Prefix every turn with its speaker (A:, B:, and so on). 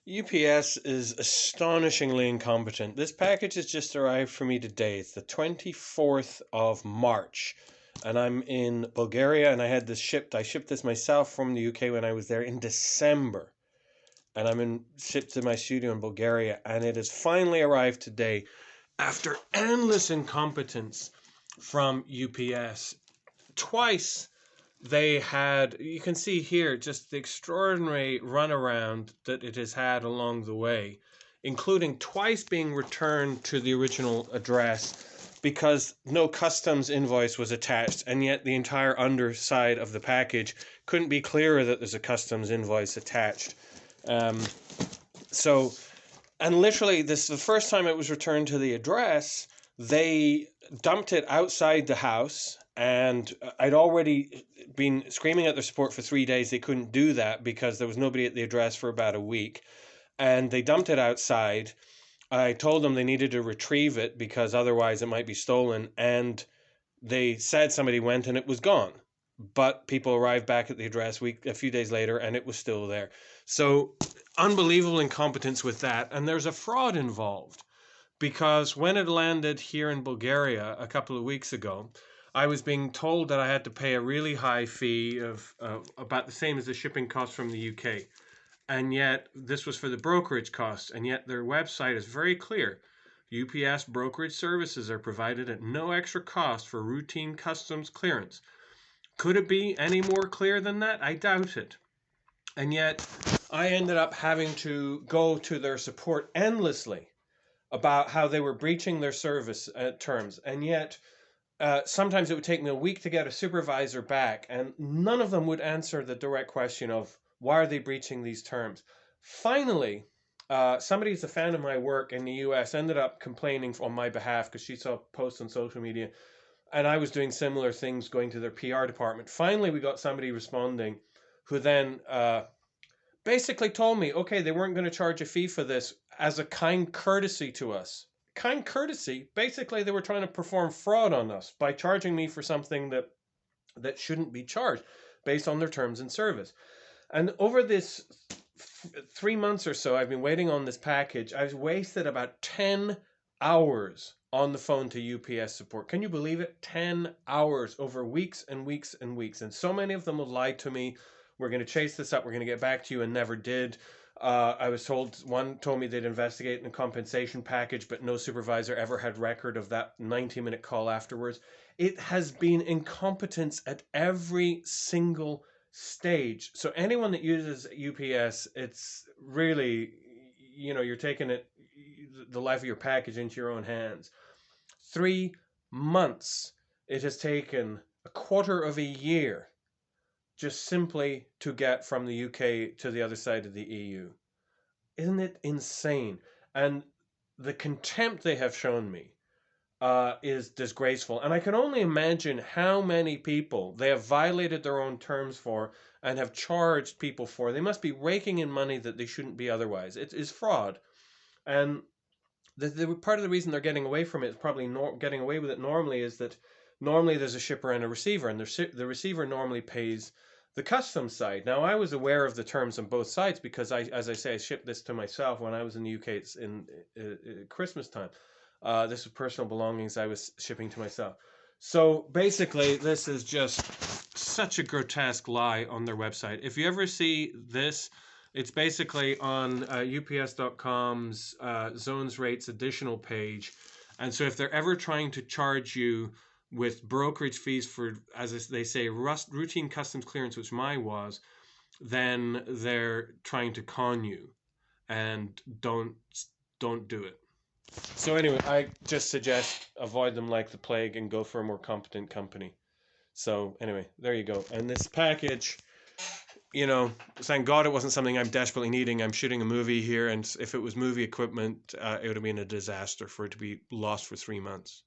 A: UPS is astonishingly incompetent. This package has just arrived for me today. It's the 24th of March, and I'm in Bulgaria, and I had this shipped. I shipped this myself from the UK when I was there in December, and shipped to my studio in Bulgaria, and it has finally arrived today after endless incompetence from UPS. Twice they had, you can see here just the extraordinary runaround that it has had along the way, including twice being returned to the original address because no customs invoice was attached, and yet the entire underside of the package couldn't be clearer that there's a customs invoice attached. Um, so, and literally, this the first time it was returned to the address, they dumped it outside the house, and I'd already been screaming at their support for 3 days. They couldn't do that because there was nobody at the address for about a week, and they dumped it outside. I told them they needed to retrieve it because otherwise it might be stolen, and they said somebody went and it was gone. But people arrived back at the address a few days later, and it was still there. So unbelievable incompetence with that, and there's a fraud involved because when it landed here in Bulgaria a couple of weeks ago, I was being told that I had to pay a really high fee of about the same as the shipping cost from the UK. And yet this was for the brokerage costs, and yet their website is very clear. UPS brokerage services are provided at no extra cost for routine customs clearance. Could it be any more clear than that? I doubt it. And yet I ended up having to go to their support endlessly about how they were breaching their service terms. And yet sometimes it would take me a week to get a supervisor back, and none of them would answer the direct question of why are they breaching these terms. Finally, somebody who's a fan of my work in the US ended up complaining on my behalf because she saw posts on social media, and I was doing similar things going to their PR department. Finally, we got somebody responding who then basically told me, okay, they weren't going to charge a fee for this as a kind courtesy to us. Kind courtesy? Basically, they were trying to perform fraud on us by charging me for something that shouldn't be charged based on their terms and service. And over this 3 months or so, I've been waiting on this package. I've wasted about 10 hours on the phone to UPS support. Can you believe it? 10 hours over weeks and weeks and weeks. And so many of them have lied to me. We're going to chase this up. We're going to get back to you, and never did. I was told, one told me they'd investigate a compensation package, but no supervisor ever had record of that 90-minute call afterwards. It has been incompetence at every single stage. So anyone that uses UPS, it's really, you're taking the life of your package into your own hands. 3 months it has taken, a quarter of a year, just simply to get from the UK to the other side of the EU. Isn't it insane? And the contempt they have shown me is disgraceful. And I can only imagine how many people they have violated their own terms for and have charged people for. They must be raking in money that they shouldn't be otherwise. It is fraud. And the part of the reason they're getting away from it is probably getting away with it normally is that normally there's a shipper and a receiver, and the receiver normally pays the customs side. Now, I was aware of the terms on both sides because as I say, I shipped this to myself when I was in the UK. It's in Christmas time. This was personal belongings I was shipping to myself. So basically, this is just such a grotesque lie on their website. If you ever see this, it's basically on ups.com's zones rates additional page. And so if they're ever trying to charge you with brokerage fees for, as they say, routine customs clearance, which mine was, then they're trying to con you, and don't do it. So anyway, I just suggest avoid them like the plague and go for a more competent company. So anyway, there you go. And this package, thank God it wasn't something I'm desperately needing. I'm shooting a movie here, and if it was movie equipment, it would have been a disaster for it to be lost for 3 months.